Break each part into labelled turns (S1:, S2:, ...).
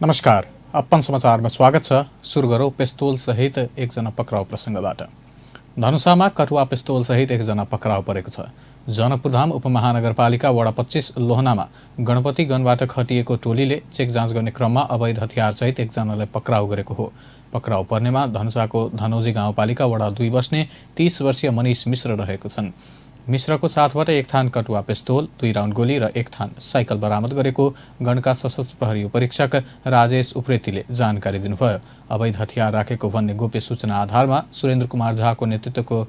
S1: नमस्कार, अपन समाचारमा स्वागत छ। सुरु गरौँ पेस्तोल सहित एकजना पक्राउ प्रसङ्गबाट। धनुषामा कटुवा पेस्तोल सहित एकजना पक्राउ परेको छ। जनकपुरधाम उपमहानगरपालिका वडा 25 लोहनामा गणपति गनबाट खटिएको टोलीले चेक जाँच गर्ने क्रममा अवैध हतियार सहित एकजनालाई पक्राउ गरेको हो। पक्राउ पर्नेमा धनुषाको धनौजी गाउँपालिका वडा 2 बस्ने 30 वर्षीय मनिष मिश्र रहेको छन्। मिश्रको साथबाट एक थान कटुवा पिस्तोल, 2 राउन्ड गोली र एक थान साइकल बरामद गरेको गणका सशस्त्र प्रहरी उपरीक्षक राजेश उप्रेतीले जानकारी दिनुभयो। अवैध हतियार राखेको भन्ने गोप्य सूचना आधारमा सुरेन्द्र कुमार झाको नेतृत्वको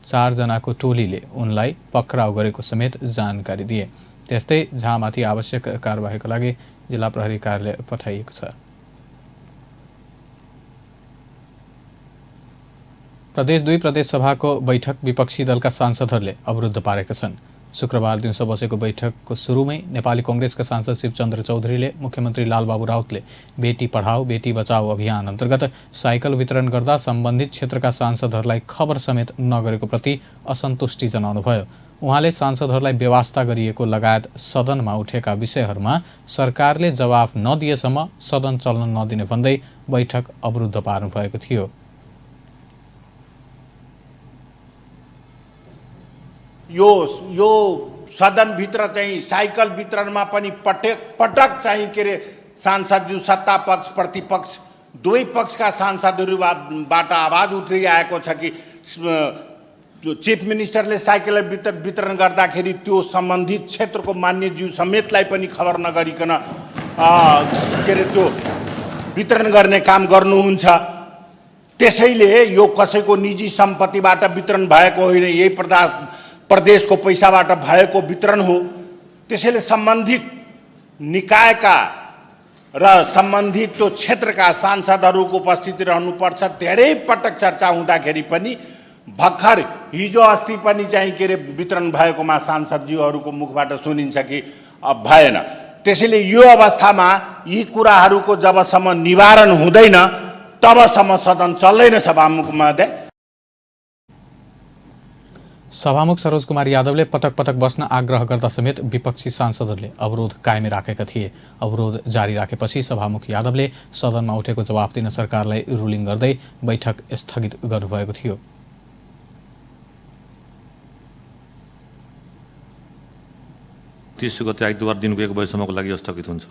S1: 4 जनाको टोलीले उनलाई पक्राउ गरेको समेत जानकारी दिए। त्यस्तै झामाथि आवश्यक कारबाहीका लागि जिल्ला प्रहरी कार्यालय पठाइएको छ। प्रदेश 2 प्रदेश सभाको बैठक विपक्षी दलका सांसदहरूले अवरुद्ध पारेका छन्। शुक्रबार दिउँसो बसेको बैठकको सुरुमै नेपाली कांग्रेसका सांसद शिवचन्द्र चौधरीले मुख्यमन्त्री लालबाबु राउतले बेटी पढाओ बेटी बचाओ अभियान अन्तर्गत साइकल वितरण गर्दा सम्बन्धित क्षेत्रका सांसदहरूलाई खबर समेत नगरेको प्रति असन्तुष्टि जनाउनुभयो। उहाँले सांसदहरूलाई व्यवस्था गरिएको लगायत सदनमा उठेका विषयहरूमा सरकारले जवाफ नदिएसम्म सदन चल्न नदिने भन्दै बैठक अवरुद्ध पार्नु भएको थियो।
S2: यो सदनभित्र चाहिँ साइकल वितरणमा पनि पटक चाहिँ के अरे सांसदज्यू सत्ता पक्ष प्रतिपक्ष दुवै पक्षका सांसदहरूबाट आवाज उठिआएको छ कि चीफ मिनिस्टरले साइकल वितरण गर्दाखेरि त्यो सम्बन्धित क्षेत्रको मान्यज्यू समेतलाई पनि खबर नगरिकन के अरे त्यो वितरण गर्ने काम गर्नुहुन्छ। त्यसैले यो कसैको निजी सम्पत्तिबाट वितरण भएको होइन, यही प्रदेशको पैसाबाट भएको वितरण हो। त्यसैले सम्बन्धित निकायका र सम्बन्धित त्यो क्षेत्रका सांसदहरूको उपस्थिति रहनुपर्छ। धेरै पटक चर्चा हुँदाखेरि पनि भर्खर हिजो अस्ति पनि चाहिँ के अरे वितरण भएकोमा सांसदज्यूहरूको मुखबाट सुनिन्छ कि अब भएन। त्यसैले यो अवस्थामा यी कुराहरूको जबसम्म निवारण हुँदैन तबसम्म सदन चल्दैन। सभामुख महोदय,
S1: सभामुख सरोज कुमार यादवले पटक पटक बस्न आग्रह गर्दा समेत विपक्षी सांसदहरूले अवरोध कायमै राखेका थिए। अवरोध जारी राखेपछि सभामुख यादवले सदनमा उठेको जवाफ दिन सरकारलाई रुलिङ गर्दै बैठक स्थगित गर्नुभएको थियो।
S3: गते आइतबार दिनको 1 बजेसम्मको लागि स्थगित हुन्छ।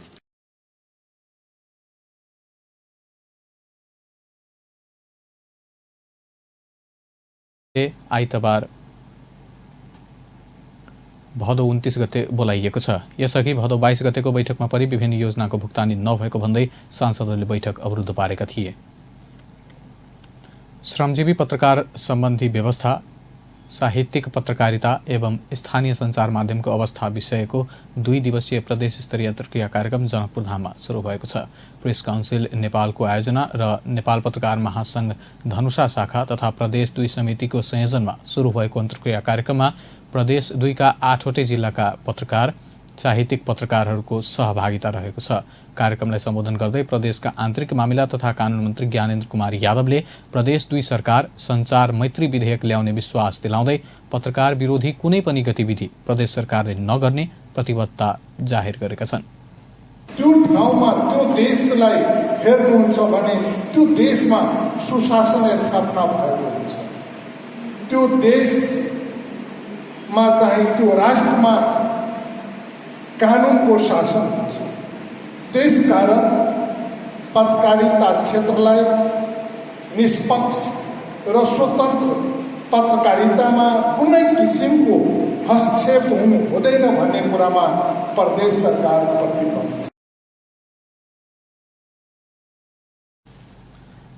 S1: आइतबार भदौ 29 गते बोलाइएको छ। यसअघि भदौ 22 गतेको बैठकमा पनि विभिन्न योजनाको भुक्तानी नभएको भन्दै सांसदहरूले बैठक अवरुद्ध पारेका थिए। श्रमजीवी पत्रकार सम्बन्धी व्यवस्था, साहित्यिक पत्रकारिता एवं स्थानीय सञ्चार माध्यमको अवस्था विषयको 2 दिवसीय प्रदेश स्तरीय अन्तर्क्रिया कार्यक्रम जनकपुरधाममा सुरु भएको छ। प्रेस काउन्सिल नेपालको आयोजना र नेपाल पत्रकार महासंघ धनुषा शाखा तथा प्रदेश 2 समितिको संयोजनमा सुरु भएको अन्तर्क्रिया कार्यक्रममा प्रदेश 2 का 8वटै जिल्लाका पत्रकार, साहित्यिक पत्रकारहरूको सहभागिता रहेको छ। कार्यक्रमलाई सम्बोधन गर्दै प्रदेशका आन्तरिक मामिला तथा कानून मन्त्री ज्ञानेन्द्र कुमार यादवले प्रदेश 2 सरकार सञ्चार मैत्री विधेयक ल्याउने विश्वास दिलाउँदै पत्रकार विरोधी कुनै पनि गतिविधि प्रदेश सरकारले नगर्ने प्रतिबद्धता जाहेर गरेका छन्।
S4: त्यो ठाउँमा त्यो देशलाई हेर्नुहुन्छ भने त्यो देशमा सुशासन स्थापना भएको हुन्छ। त्यो देशमा चाहिँ त्यो राष्ट्रमा कानुनको शासन हुन्छ। त्यसकारण पत्रकारिता क्षेत्रलाई निष्पक्ष र स्वतन्त्र पत्रकारितामा कुनै किसिमको हस्तक्षेप हुनु हुँदैन भन्ने कुरामा प्रदेश सरकार प्रतिबद्ध छ।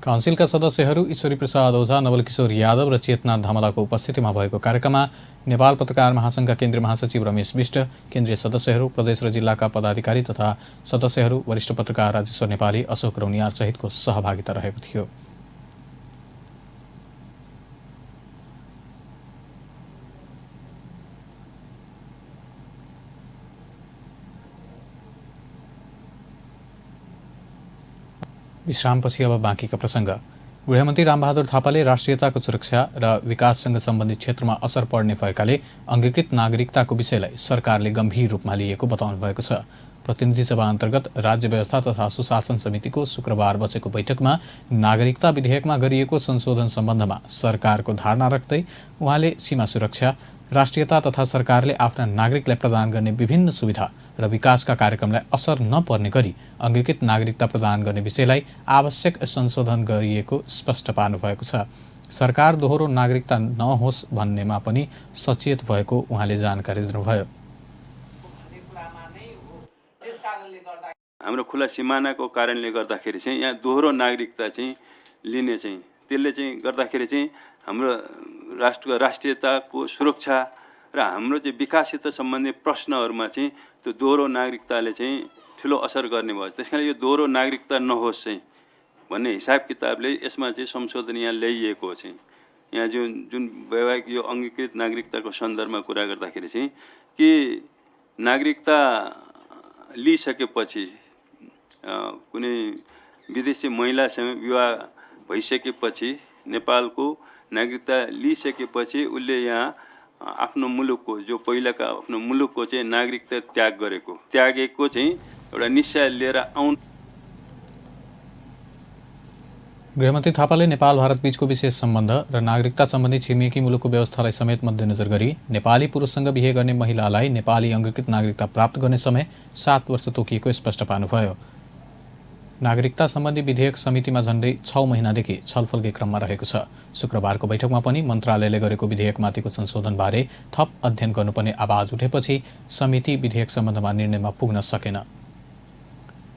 S1: काउन्सिलका सदस्यहरू ईश्वरी प्रसाद ओझा, नवल किशोर यादव र चेतना धमलाको उपस्थितिमा भएको कार्यक्रममा नेपाल पत्रकार महासंघका केन्द्रीय महासचिव रमेश विष्ट, केन्द्रीय सदस्यहरू, प्रदेश र जिल्लाका पदाधिकारी तथा सदस्यहरू, वरिष्ठ पत्रकार राजेश्वर नेपाली, अशोक रौनियार सहितको सहभागिता रहेको थियो। विश्रामपछि अब बाँकीका प्रसङ्ग। गृहमन्त्री रामबहादुर थापाले राष्ट्रियताको सुरक्षा र विकाससँग सम्बन्धित क्षेत्रमा असर पर्ने भएकाले अङ्गीकृत नागरिकताको विषयलाई सरकारले गम्भीर रूपमा लिएको बताउनु भएको छ। प्रतिनिधि सभा अन्तर्गत राज्य व्यवस्था तथा सुशासन समितिको शुक्रबार बसेको बैठकमा नागरिकता विधेयकमा गरिएको संशोधन सम्बन्धमा सरकारको धारणा राख्दै उहाँले सीमा सुरक्षा, राष्ट्रियता तथा सरकारले आफ्ना नागरिकलाई प्रदान गर्ने विभिन्न सुविधा र विकासका कार्यक्रमलाई असर नपर्ने गरी अङ्गीकृत नागरिकता प्रदान गर्ने विषयलाई आवश्यक संशोधन गरिएको स्पष्ट पार्नुभएको छ। सरकार दोहोरो नागरिकता नहोस् भन्नेमा पनि सचेत भएको उहाँले जानकारी दिनुभयो।
S5: हाम्रो खुला सिमानाको कारणले गर्दाखेरि चाहिँ यहाँ दोहोरो नागरिकता चाहिँ लिने चाहिँ त्यसले चाहिँ गर्दाखेरि चाहिँ हाम्रो राष्ट्रियताको सुरक्षा र हाम्रो चाहिँ विकाससित सम्बन्धित प्रश्नहरूमा चाहिँ त्यो दोहोरो नागरिकताले चाहिँ ठुलो असर गर्ने भयो। त्यसकारण यो दोहोरो नागरिकता नहोस् चाहिँ भन्ने हिसाब किताबले यसमा चाहिँ संशोधन यहाँ ल्याइएको चाहिँ यहाँ जुन वैवाहिक यो अङ्गीकृत नागरिकताको सन्दर्भमा कुरा गर्दाखेरि चाहिँ कि नागरिकता लिइसकेपछि कुनै विदेशी महिलासँग विवाह भइसकेपछि नेपालको नागरिकता लिइसकेपछि उसले यहाँ आफ्नो मुलुकको जो पहिलाका आफ्नो मुलुकको चाहिँ नागरिकता त्यागेको चाहिँ एउटा निश्चय लिएर आउनु।
S1: गृहमन्त्री थापाले नेपाल भारत बीचको विशेष सम्बन्ध र नागरिकता सम्बन्धी छिमेकी मुलुकको व्यवस्थालाई समेत मध्यनजर गरी नेपाली पुरुषसँग बिहे गर्ने महिलालाई नेपाली अङ्गीकृत नागरिकता प्राप्त गर्ने समय 7 वर्ष तोकिएको स्पष्ट पार्नुभयो। नागरिकता सम्बन्धी विधेयक समितिमा झण्डै 6 महिनादेखि छलफलकै क्रममा रहेको छ। शुक्रबारको बैठकमा पनि मन्त्रालयले गरेको विधेयकमाथिको संशोधनबारे थप अध्ययन गर्नुपर्ने आवाज उठेपछि समिति विधेयक सम्बन्धमा निर्णयमा पुग्न सकेन।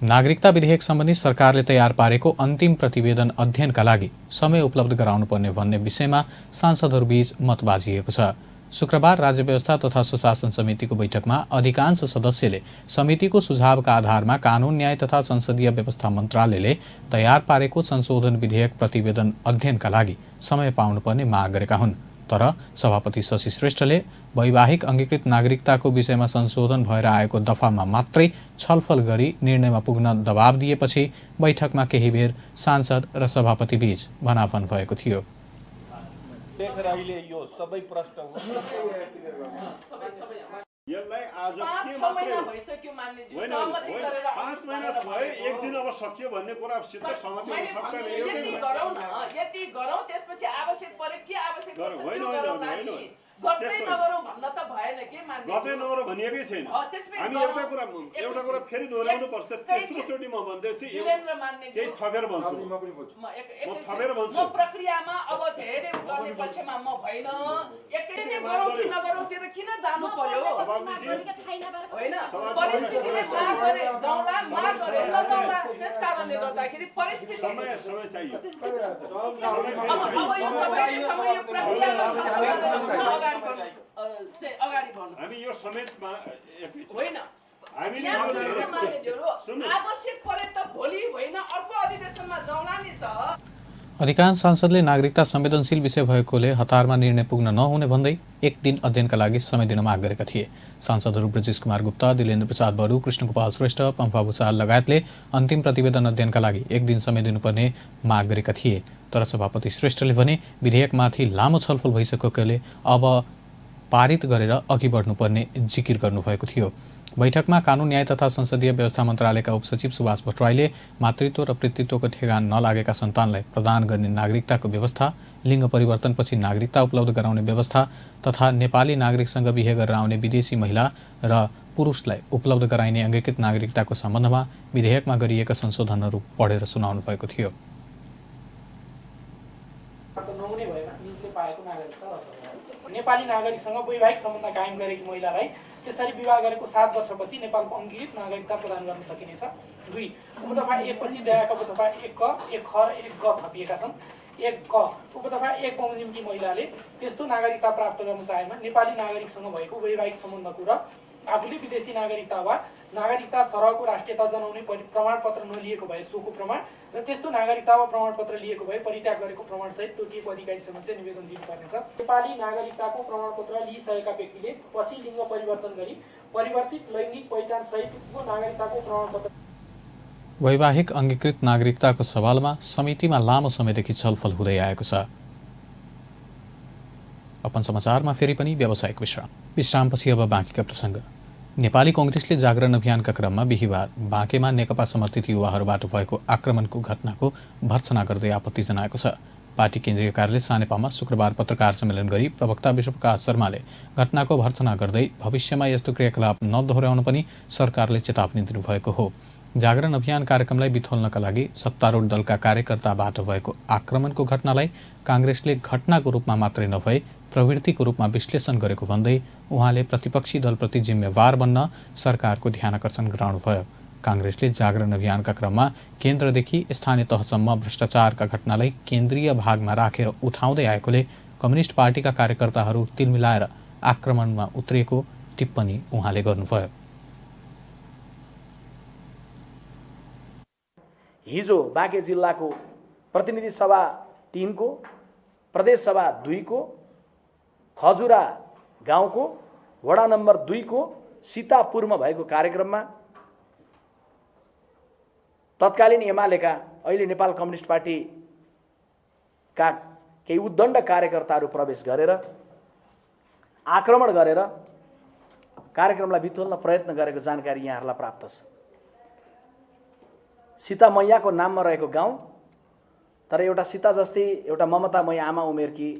S1: नागरिकता विधेयक सम्बन्धी सरकारले तयार पारेको अन्तिम प्रतिवेदन अध्ययनका लागि समय उपलब्ध गराउनुपर्ने भन्ने विषयमा सांसदहरूबीच मत बाजिएको छ। शुक्रबार राज्य व्यवस्था तथा सुशासन समितिको बैठकमा अधिकांश सदस्यले समितिको सुझावका आधारमा कानून न्याय तथा संसदीय व्यवस्था मन्त्रालयले तयार पारेको संशोधन विधेयक प्रतिवेदन अध्ययनका लागि समय पाउनुपर्ने माग गरेका हुन्। तर सभापति शशि श्रेष्ठले वैवाहिक अङ्गीकृत नागरिकताको विषयमा संशोधन भएर आएको दफामा मात्रै छलफल गरी निर्णयमा पुग्न दबाब दिएपछि बैठकमा केही बेर सांसद र सभापति बीच भनाभन भएको थियो।
S6: यसलाई आज के मात्रै भइसक्यो मान्यज्यू सहमति गरेर 5 महिना भयो, एक दिन अब सकियो भन्ने कुरा सिद्ध सहमति हुन सक्दैन। यति गरौँ न, यति गरौँ, त्यसपछि आवश्यक परे के आवश्यक पर्छ त्यो गरौँ न। गर्दै नगरौँ भन्न त भएन के मान्यज्यू, गर्दै नगरौँ भनिएकै छैन। हामी एउटा कुरा फेरि दोहोऱ्याउनु पर्छ। तेस्रो चोटि म भन्दैछु, केही थपेर भन्छु, म थपेर भन्छु। म प्रक्रियामा अब धेरै गर्ने पक्षमा म भएन। एकैले गरौँ कि नगरौँ त्यो किन जानु पर्यो? होइन, परिस्थितिले माग गरे जाउँला, माग गरे नजाउँला। त्यसकारणले गर्दाखेरि परिस्थिति समय चाहियो। अब यो समय यो प्रक्रियामा छ, अगाडि बढ्नु। हामी यो समेतमा होइन, हामीले आवश्यक परे त भोलि होइन अर्को अधिवेशनमा जाउँला नि त।
S1: अधिकांश सांसदले नागरिकता संवेदनशील विषय भएकोले हतारमा निर्णय पुग्न नहुने भन्दै एक दिन अध्ययनका लागि समय दिन माग गरेका थिए। सांसदहरू ब्रजेश कुमार गुप्ता, दिलेन्द्र प्रसाद बडु, कृष्णगोपाल श्रेष्ठ, पम्फा भूषाल लगायतले अन्तिम प्रतिवेदन अध्ययनका लागि एक दिन समय दिनुपर्ने माग गरेका थिए। तर सभापति श्रेष्ठले भने विधेयकमाथि लामो छलफल भइसकेकोले अब पारित गरेर अघि बढ्नुपर्ने जिकिर गर्नुभएको थियो। बैठकमा कानून न्याय तथा संसदीय व्यवस्था मन्त्रालयका उपसचिव सुभाष भट्टराईले मातृत्व र पितृत्वको ठेगान नलागेका सन्तानलाई प्रदान गर्ने नागरिकताको व्यवस्था, लिङ्ग परिवर्तनपछि नागरिकता उपलब्ध गराउने व्यवस्था तथा नेपाली नागरिकसँग बिहे गरेर आउने विदेशी महिला र पुरुषलाई उपलब्ध गराइने अङ्गीकृत नागरिकताको सम्बन्धमा विधेयकमा गरिएका संशोधनहरू पढेर सुनाउनु भएको थियो।
S7: नेपाली नागरिकसँग वैवाहिक सम्बन्ध कायम गरेकी महिलालाई त्यसरी विवाह गरेको 7 वर्षपछि नेपालको अङ्गीकृत नागरिकता प्रदान गर्न सकिनेछ। 2 उपदफा 1 पछि दयाका उपदफा 1 क 1 ख र 1 ग थपिएका छन्। 1 क उपदफा 1 बमोजिमकी महिलाले त्यस्तो नागरिकता प्राप्त गर्न चाहेमा नेपाली नागरिकसँग भएको वैवाहिक सम्बन्धको र आफूले विदेशी नागरिकता वा नागरिकता सरहको राष्ट्रियता जनाउने प्रमाणपत्र नलिएको भए सोको प्रमाण र त्यस्तो नागरिकता वा प्रमाणपत्र लिएको भए परित्याग गरेको प्रमाणसहित तोकिएको अधिकारीसँग चाहिँ निवेदन दिनुपर्नेछ। नेपाली नागरिकताको प्रमाणपत्र लिइसकेका व्यक्तिले पछि लिङ्ग परिवर्तन गरी परिवर्तित लैङ्गिक पहिचान सहितको नागरिकताको प्रमाणपत्र।
S1: वैवाहिक अङ्गीकृत नागरिकताको सवालमा समितिमा लामो समयदेखि छलफल हुँदै आएको छ। अपन समाचारमा फेरि पनि व्यावसायिक विश्रामपछि अब बाँकीका प्रसङ्ग। नेपाली कङ्ग्रेसले जागरण अभियानका क्रममा बिहिबार बाँकेमा नेकपा समर्थित युवाहरूबाट भएको आक्रमणको घटनाको भर्त्सना गर्दै आपत्ति जनाएको छ। पार्टी केन्द्रीय कार्यालय सानेपामा शुक्रबार पत्रकार सम्मेलन गरी प्रवक्ता विश्वप्रकाश शर्माले घटनाको भर्त्सना गर्दै भविष्यमा यस्तो क्रियाकलाप नदोहोर्याउन पनि सरकारले चेतावनी दिनुभएको हो। जागरण अभियान कार्यक्रमलाई बिथोल्नका लागि सत्तारूढ दलका कार्यकर्ताबाट भएको आक्रमणको घटनालाई काङ्ग्रेसले घटनाको रूपमा मात्रै नभए प्रवृत्तिको रूपमा विश्लेषण गरेको भन्दै उहाँले प्रतिपक्षी दलप्रति जिम्मेवार बन्न सरकारको ध्यानाकर्षण गराउनुभयो। काङ्ग्रेसले जागरण अभियानका क्रममा केन्द्रदेखि स्थानीय तहसम्म भ्रष्टाचारका घटनालाई केन्द्रीय भागमा राखेर उठाउँदै आएकोले कम्युनिस्ट पार्टीका कार्यकर्ताहरू तिलमिलाएर आक्रमणमा उत्रिएको टिप्पणी उहाँले गर्नुभयो।
S8: हिजो बाँके जिल्लाको प्रतिनिधि सभा 3 को प्रदेश सभा 2 को खजुरा गाउँको वडा नम्बर 2 को सीतापुरमा भएको कार्यक्रममा तत्कालीन एमालेका अहिले नेपाल कम्युनिस्ट पार्टीका केही उद्दण्ड कार्यकर्ताहरू प्रवेश गरेर आक्रमण गरेर कार्यक्रमलाई बिथोल्न प्रयत्न गरेको जानकारी यहाँहरूलाई प्राप्त छ। सीता मैयाको नाममा रहेको गाउँ, तर एउटा सीता जस्तै एउटा ममता मैया आमा उमेरकी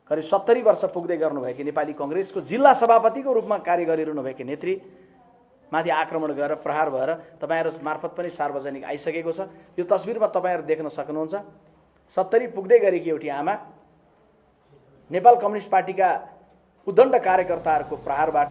S8: करिब 70 वर्ष पुग्दै गर्नुभएकी नेपाली कङ्ग्रेसको जिल्ला सभापतिको रूपमा कार्य गरिरहनुभएकी नेत्री माथि आक्रमण गरेर प्रहार भएर तपाईहरु मार्फत पनि सार्वजनिक आइसकेको छ। यो तस्बिरमा तपाईहरु देख्न सक्नुहुन्छ। 70 पुग्दै गरेकी एउटी आमा नेपाल कम्युनिस्ट पार्टीका उद्दण्ड कार्यकर्ताहरूको प्रहारबाट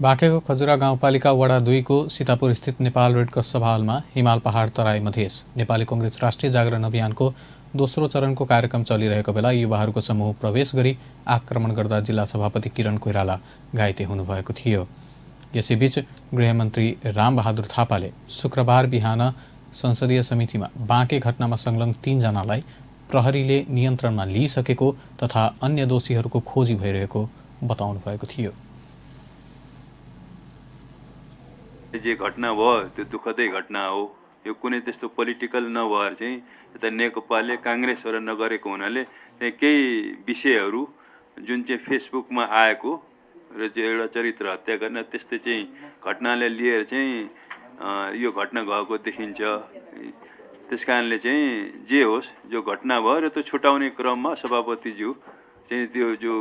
S1: बाँकेको खजुरा गाउँपालिका वडा 2 को सीतापुर स्थित नेपाल रेडक्रस सभा हलमा हिमाल पहाड तराई मधेस नेपाली कङ्ग्रेस राष्ट्रिय जागरण अभियानको दोस्रो चरणको कार्यक्रम चलिरहेको बेला युवाहरूको समूह प्रवेश गरी आक्रमण गर्दा जिल्ला सभापति किरण कोइराला घाइते हुनुभएको थियो। यसैबीच गृहमन्त्री रामबहादुर थापाले शुक्रबार बिहान संसदीय समितिमा बाँके घटनामा संलग्न 3 जनालाई प्रहरीले नियन्त्रणमा लिइसकेको तथा अन्य दोषीहरूको खोजी भइरहेको बताउनु भएको थियो।
S5: जे घटना भयो त्यो दुःखदै घटना हो। यो कुनै त्यस्तो पोलिटिकल नभएर चाहिँ यता नेकपाले काङ्ग्रेसबाट नगरेको हुनाले केही विषयहरू जुन चाहिँ फेसबुकमा आएको र चाहिँ एउटा चरित्र हत्या गर्न त्यस्तै चाहिँ घटनाले लिएर चाहिँ यो घटना गएको देखिन्छ। त्यसकारणले चाहिँ जे होस् जो घटना भयो र त्यो छुटाउने क्रममा सभापतिज्यू चाहिँ त्यो जो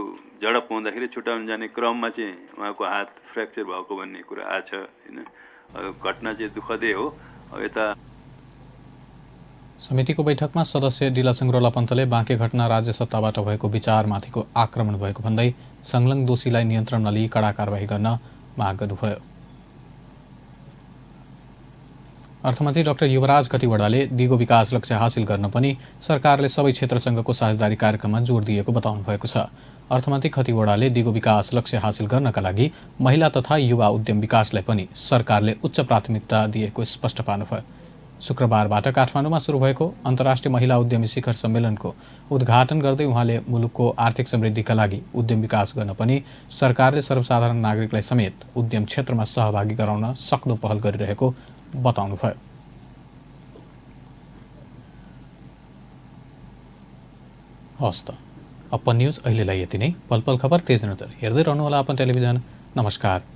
S5: झडप हुँदाखेरि छुटाउन जाने क्रममा चाहिँ उहाँको हात फ्र्याक्चर भएको भन्ने कुरा आछ हैन। घटना चाहिँ दुःखदै हो। यता
S1: समितिको बैठकमा सदस्य डिला सङ्ग्रोला पन्तले बाँके घटना राज्य सत्ताबाट भएको विचारमाथिको आक्रमण भएको भन्दै संलग्न दोषीलाई नियन्त्रणमा लिई कडा कारबाही गर्न माग गर्नुभयो। अर्थमन्त्री डाक्टर युवराज खतिवड़ाले दिगो विकास लक्ष्य हासिल गर्न पनि सरकारले सबै क्षेत्रसँगको साझेदारी कार्यक्रममा जोड दिएको बताउनु भएको छ। अर्थमन्त्री खतिवड़ाले दिगो विकास लक्ष्य हासिल गर्नका लागि महिला तथा युवा उद्यम विकासलाई पनि सरकारले उच्च प्राथमिकता दिएको स्पष्ट पार्नुभयो। शुक्रबारबाट काठमाडौँमा सुरु भएको अन्तर्राष्ट्रिय महिला उद्यमी शिखर सम्मेलनको उद्घाटन गर्दै उहाँले मुलुकको आर्थिक समृद्धिका लागि उद्यम विकास गर्न पनि सरकारले सर्वसाधारण नागरिकलाई समेत उद्यम क्षेत्रमा सहभागी गराउन सक्दो पहल गरिरहेको बताउनुभयो। हस्त अपन न्यूज अहिलेलाई यति नै। पल पल खबर तेज नजर हेर्दै रहनुहोला अपन टेलिभिजन। नमस्कार।